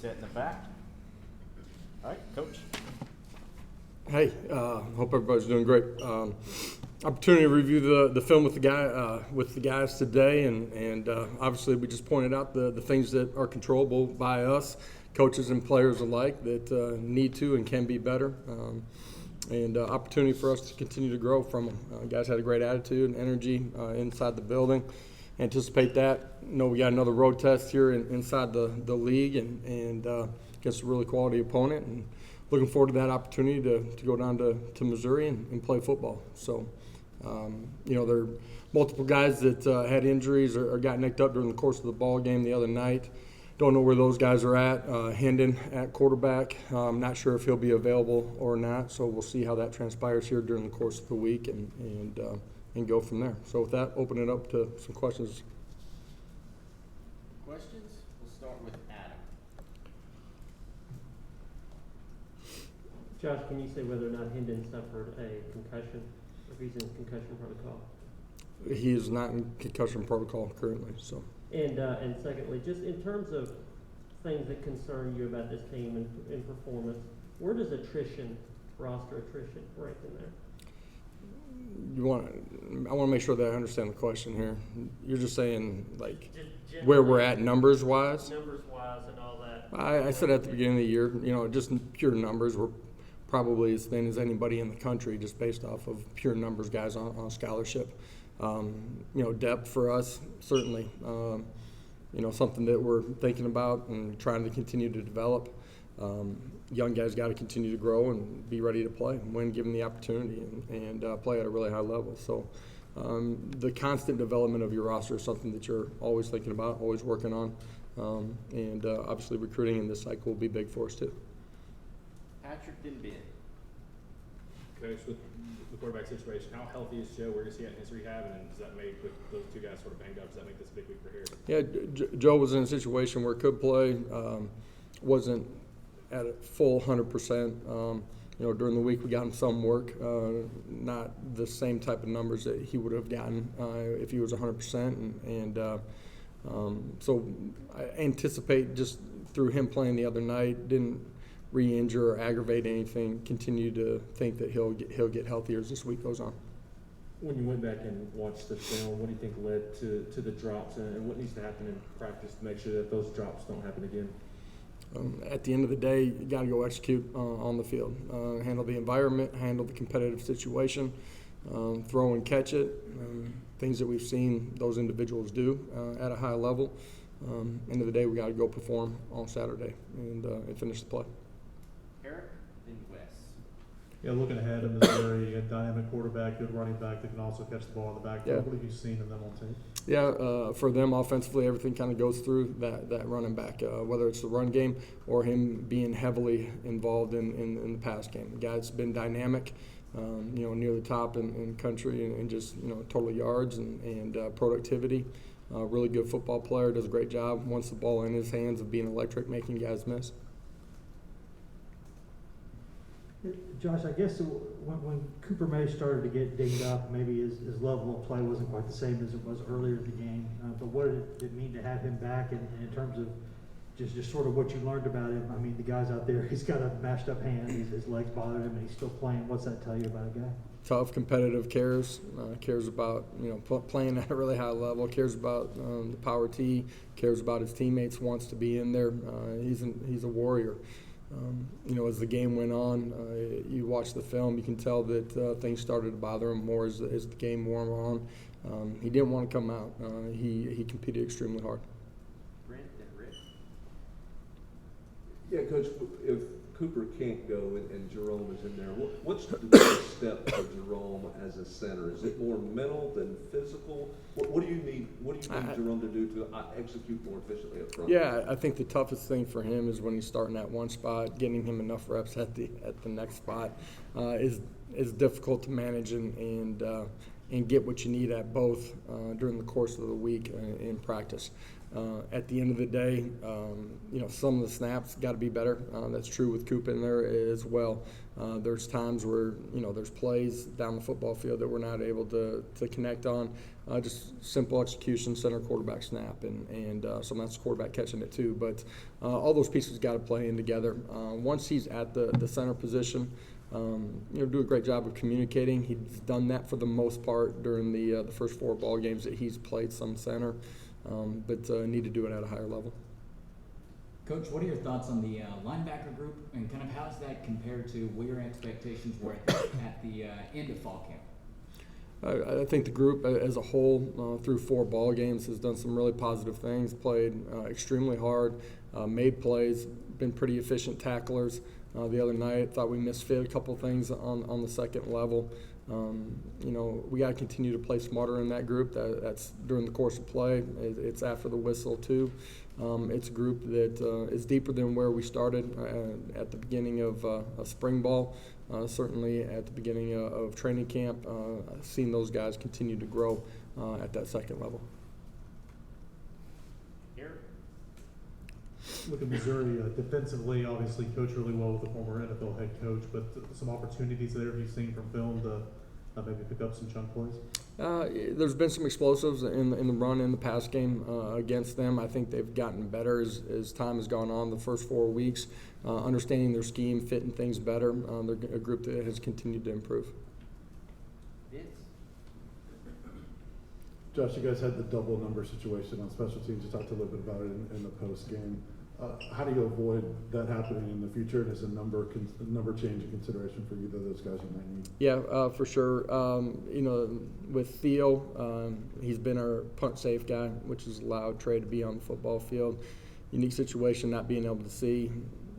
set in the back. All right, Coach. Hey, hope everybody's doing great. Opportunity to review the film with the guys today, and obviously we just pointed out the things that are controllable by us, coaches and players alike, that need to and can be better, and opportunity for us to continue to grow from them. Guys had a great attitude and energy inside the building. Anticipate that. We got another road test here inside the league and against a really quality opponent, and looking forward to that opportunity to go down to Missouri and play football. So, there are multiple guys that had injuries or got nicked up during the course of the ball game the other night. Don't know where those guys are at. Hendon at quarterback. I'm not sure if he'll be available or not, so we'll see how that transpires here during the course of the week and go from there. So with that, open it up to some questions. Questions? We'll start with Adam. Josh, can you say whether or not Hendon suffered a concussion, or if he's in concussion protocol? He is not in concussion protocol currently. So. And secondly, just in terms of things that concern you about this team and performance, where does roster attrition rank in there? I want to make sure that I understand the question here. You're just saying, like, where we're at numbers-wise? Numbers-wise and all that. I said at the beginning of the year, just pure numbers, we're probably as thin as anybody in the country, just based off of pure numbers guys on scholarship. Depth for us, certainly, something that we're thinking about and trying to continue to develop. Young guys got to continue to grow and be ready to play when given the opportunity and play at a really high level. So the constant development of your roster is something that you're always thinking about, always working on, and obviously recruiting in this cycle will be big for us too. Patrick Denbid. Coach, with the quarterback situation, how healthy is Joe? Where is he at in his rehab? And does that make, with those two guys sort of banged up, does that make this a big week for Harris? Yeah, Joe was in a situation where he could play, wasn't at a full 100%. During the week we got him some work, not the same type of numbers that he would have gotten if he was 100%. So I anticipate just through him playing the other night, didn't re-injure or aggravate anything, continue to think that he'll get healthier as this week goes on. When you went back and watched the film, what do you think led to the drops, and what needs to happen in practice to make sure that those drops don't happen again? At the end of the day, you got to go execute on the field, handle the environment, handle the competitive situation, throw and catch it, things that we've seen those individuals do at a high level. End of the day, we got to go perform on Saturday and finish the play. Eric, then Wes. Yeah, looking ahead in Missouri, a dynamic quarterback, good running back that can also catch the ball in the backfield. Yeah. What have you seen in them on tape? Yeah, for them offensively, everything kind of goes through that running back, whether it's the run game or him being heavily involved in the pass game. The guy's been dynamic, near the top in country and just, total yards and productivity. Really good football player, does a great job once the ball in his hands of being electric, making guys miss. Josh, I guess when Cooper May started to get dinged up, maybe his level of play wasn't quite the same as it was earlier in the game. But what did it mean to have him back in terms of just sort of what you learned about him? I mean, the guy's out there, he's got a mashed up hand, his legs bother him, and he's still playing. What's that tell you about a guy? Tough, competitive, cares about playing at a really high level, cares about the power T, cares about his teammates, wants to be in there. He's a warrior. As the game went on, you watch the film, you can tell that things started to bother him more as the game wore on. He didn't want to come out. He competed extremely hard. Brent, then Rick. Yeah, Coach, if Cooper can't go and Jerome is in there, what's the next step for Jerome as a center? Is it more mental than physical? What do you need Jerome to do to execute more efficiently up front? Yeah, I think the toughest thing for him is when he's starting at one spot, getting him enough reps at the next spot is difficult to manage and get what you need at both during the course of the week in practice. At the end of the day, some of the snaps got to be better. That's true with Coop in there as well. There's times where, there's plays down the football field that we're not able to connect on. Just simple execution, center quarterback snap, and sometimes the quarterback catching it too. But all those pieces got to play in together. Once he's at the center position, do a great job of communicating. He's done that for the most part during the first 4 ball games that he's played some center, but need to do it at a higher level. Coach, what are your thoughts on the linebacker group, and kind of how does that compare to what your expectations were at the end of fall camp? I think the group as a whole through 4 ball games has done some really positive things, played extremely hard, made plays, been pretty efficient tacklers. The other night, thought we misfit a couple things on the second level. We got to continue to play smarter in that group. That's during the course of play. It's after the whistle, too. It's a group that is deeper than where we started at the beginning of spring ball. Certainly at the beginning of training camp, I've seen those guys continue to grow at that second level. Eric? Look at Missouri defensively, obviously coached really well with the former NFL head coach, but some opportunities there you've seen from film to maybe pick up some chunk plays? There's been some explosives in the run in the pass game against them. I think they've gotten better as time has gone on the first 4 weeks, understanding their scheme, fitting things better. They're a group that has continued to improve. Vince? Josh, you guys had the double number situation on special teams. You talked a little bit about it in the post game. How do you avoid that happening in the future? Does a number change a consideration for either of those guys you might need? Yeah, for sure. With Theo, he's been our punt safe guy, which has allowed Trey to be on the football field. Unique situation, not being able to see.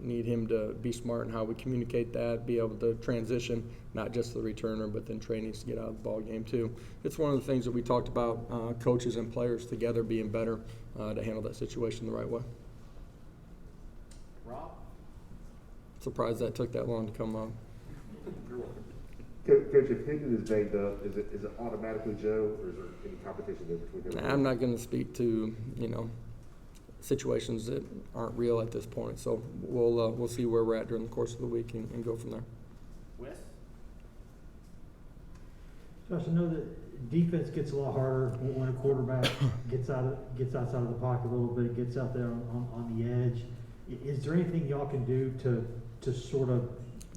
Need him to be smart in how we communicate that, be able to transition, not just the returner, but then Trey needs to get out of the ball game too. It's one of the things that we talked about, coaches and players together being better to handle that situation the right way. Rob? Surprised that took that long to come up. Coach, if Higgins is banged up, is it automatically Joe, or is there any competition there between them? I'm not going to speak to situations that aren't real at this point. So we'll see where we're at during the course of the week and go from there. Wes? Josh, I know that defense gets a lot harder when a quarterback gets outside of the pocket a little bit, gets out there on the edge. Is there anything y'all can do to sort of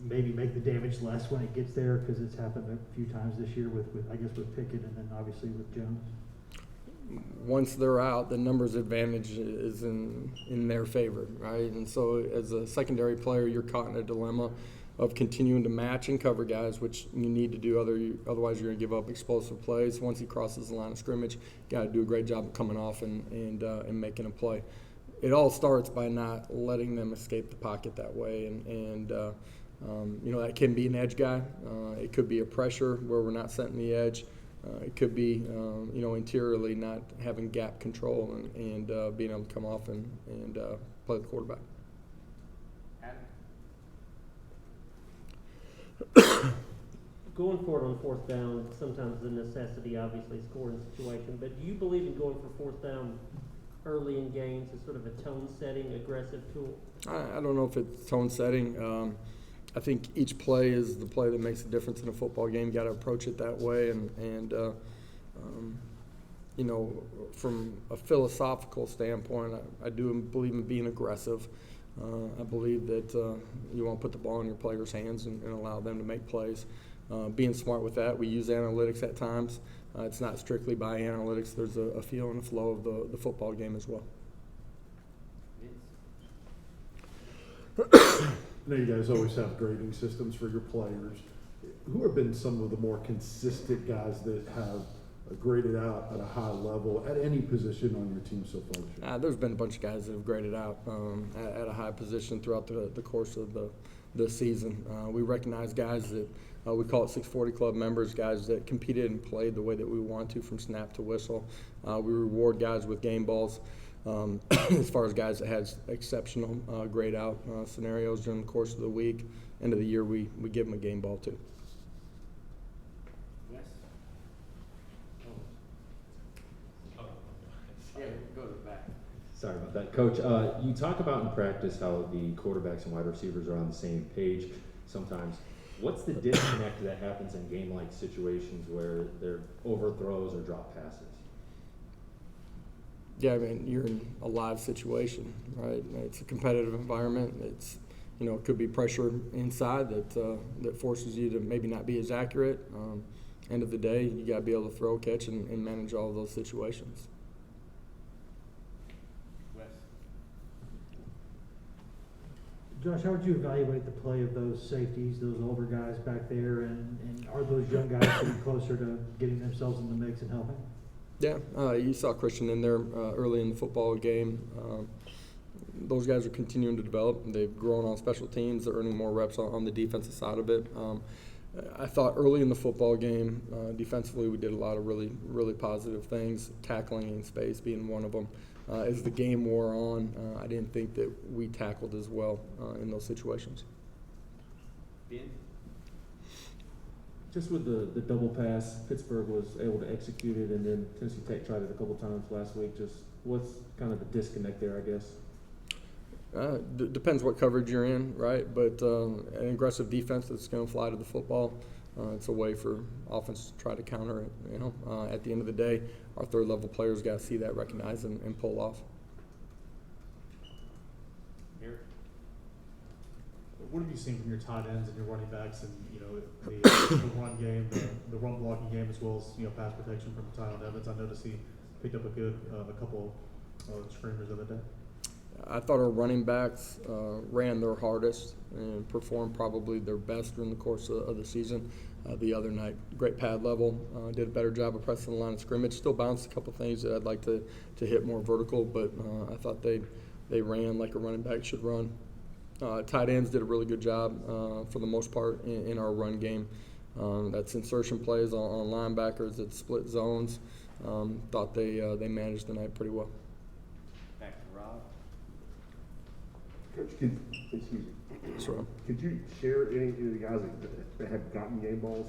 maybe make the damage less when it gets there? Because it's happened a few times this year with Pickett and then obviously with Jones. Once they're out, the numbers advantage is in their favor, right? And so as a secondary player, you're caught in a dilemma of continuing to match and cover guys, which you need to do, otherwise you're going to give up explosive plays. Once he crosses the line of scrimmage, got to do a great job of coming off and making a play. It all starts by not letting them escape the pocket that way, and that can be an edge guy. It could be a pressure where we're not setting the edge. It could be, interiorly not having gap control and being able to come off and play the quarterback. Going forward on 4th down, sometimes the necessity, obviously, scoring situation. But do you believe in going for 4th down early in games as sort of a tone-setting, aggressive tool? I don't know if it's tone-setting. I think each play is the play that makes a difference in a football game. You got to approach it that way, and from a philosophical standpoint, I do believe in being aggressive. I believe that you want to put the ball in your players' hands and allow them to make plays. Being smart with that, we use analytics at times. It's not strictly by analytics. There's a feel and a flow of the football game as well. I know you guys always have grading systems for your players. Who have been some of the more consistent guys that have graded out at a high level at any position on your team so far this year? There's been a bunch of guys that have graded out at a high position throughout the course of the season. We recognize guys that we call it 640 Club members, guys that competed and played the way that we want to from snap to whistle. We reward guys with game balls. As far as guys that had exceptional grade out scenarios during the course of the week, end of the year, we give them a game ball too. Wes? Yeah, go to the back. Sorry about that, Coach. You talk about in practice how the quarterbacks and wide receivers are on the same page sometimes. What's the disconnect that happens in game-like situations where they're overthrows or drop passes? Yeah, I mean, you're in a live situation, right? It's a competitive environment. It's, it could be pressure inside that forces you to maybe not be as accurate. End of the day, you got to be able to throw, catch, and manage all of those situations. Wes. Josh, how would you evaluate the play of those safeties, those older guys back there, and are those young guys getting closer to getting themselves in the mix and helping? Yeah, you saw Christian in there early in the football game. Those guys are continuing to develop. They've grown on special teams. They're earning more reps on the defensive side of it. I thought early in the football game, defensively, we did a lot of really, really positive things, tackling in space being one of them. As the game wore on, I didn't think that we tackled as well in those situations. Ben. Just with the double pass, Pittsburgh was able to execute it, and then Tennessee Tech tried it a couple times last week. Just what's kind of the disconnect there, I guess? Depends what coverage you're in, right? But an aggressive defense that's going to fly to the football, it's a way for offense to try to counter it. At the end of the day, our third-level players got to see that, recognize, and pull off. Here. What have you seen from your tight ends and your running backs, and the run game, the run blocking game, as well as pass protection from Tyler Evans? I noticed he picked up a couple screamers the other day. I thought our running backs ran their hardest and performed probably their best during the course of the season. The other night, great pad level, did a better job of pressing the line of scrimmage. Still bounced a couple things that I'd like to hit more vertical, but I thought they ran like a running back should run. Tight ends did a really good job for the most part in our run game. That's insertion plays on linebackers, it's split zones. Thought they managed the night pretty well. Back to Rob. Coach, excuse me. That's right. Could you share any of the guys that have gotten game balls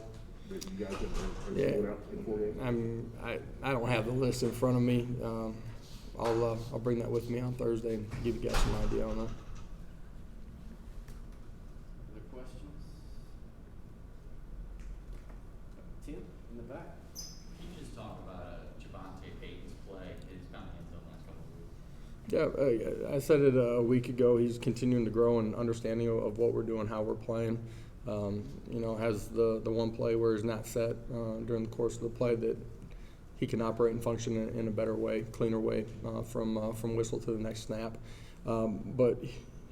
that you guys have scored out in 4 games? I don't have the list in front of me. I'll bring that with me on Thursday and give you guys some idea on that. Other questions? Tim, in the back. Can you just talk about Javonte Payton's play, his bounty until the last couple of weeks? Yeah, I said it a week ago. He's continuing to grow in understanding of what we're doing, how we're playing. Has the one play where he's not set during the course of the play that he can operate and function in a better way, cleaner way from whistle to the next snap. But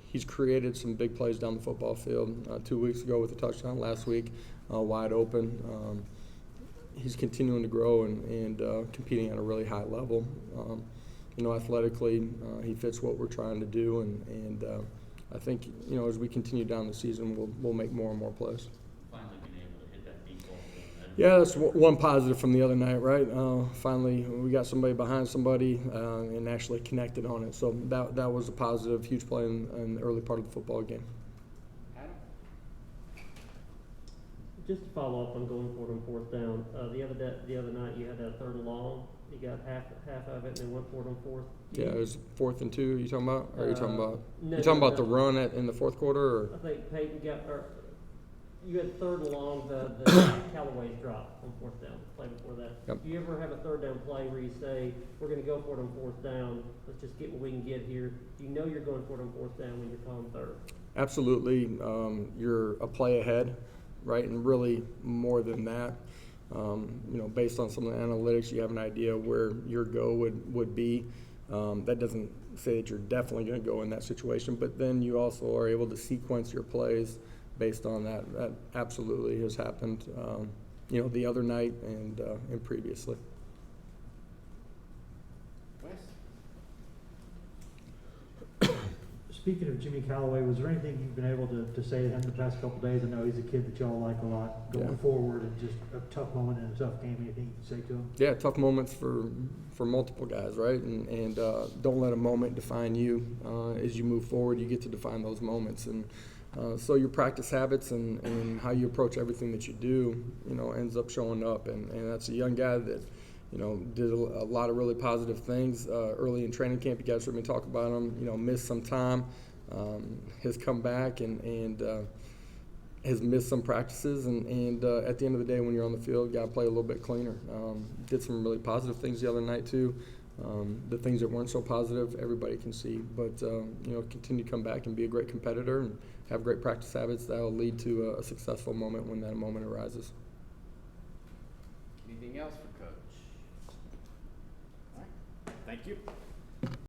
he's created some big plays down the football field 2 weeks ago with a touchdown, last week wide open. He's continuing to grow and competing at a really high level. Athletically, he fits what we're trying to do, and I think, as we continue down the season, we'll make more and more plays. Finally being able to hit that deep ball. Yeah, that's one positive from the other night, right? Finally, we got somebody behind somebody and actually connected on it. So that was a positive, huge play in the early part of the football game. Adam. Just to follow up on going for it on fourth down, the other night you had that third and long. You got half of it, and then went for it on fourth. Yeah, it was 4th and 2. You talking about? Or are you talking about? No, you talking no, about no. the run in the fourth quarter? Or? I think Peyton you had third and long, the Callaway's drop on fourth down, play before that. Yep. Do you ever have a third down play where you say, we're going to go for it on fourth down, let's just get what we can get here? You know you're going for it on fourth down when you're calling third. Absolutely. You're a play ahead, right? And really more than that. Based on some of the analytics, you have an idea where your go would be. That doesn't say that you're definitely going to go in that situation, but then you also are able to sequence your plays based on that. That absolutely has happened, the other night and previously. Wes. Speaking of Jimmy Callaway, was there anything you've been able to say to him the past couple of days? I know he's a kid that y'all like a lot going forward, and just a tough moment in a tough game. Anything you can say to him? Yeah, tough moments for multiple guys, right? And don't let a moment define you. As you move forward, you get to define those moments. And so your practice habits and how you approach everything that you do, ends up showing up. And that's a young guy that did a lot of really positive things early in training camp. You guys heard me talk about him. Missed some time, has come back and has missed some practices. And at the end of the day, when you're on the field, you got to play a little bit cleaner. Did some really positive things the other night too. The things that weren't so positive, everybody can see. But continue to come back and be a great competitor and have great practice habits that will lead to a successful moment when that moment arises. Anything else for Coach? All right. Thank you.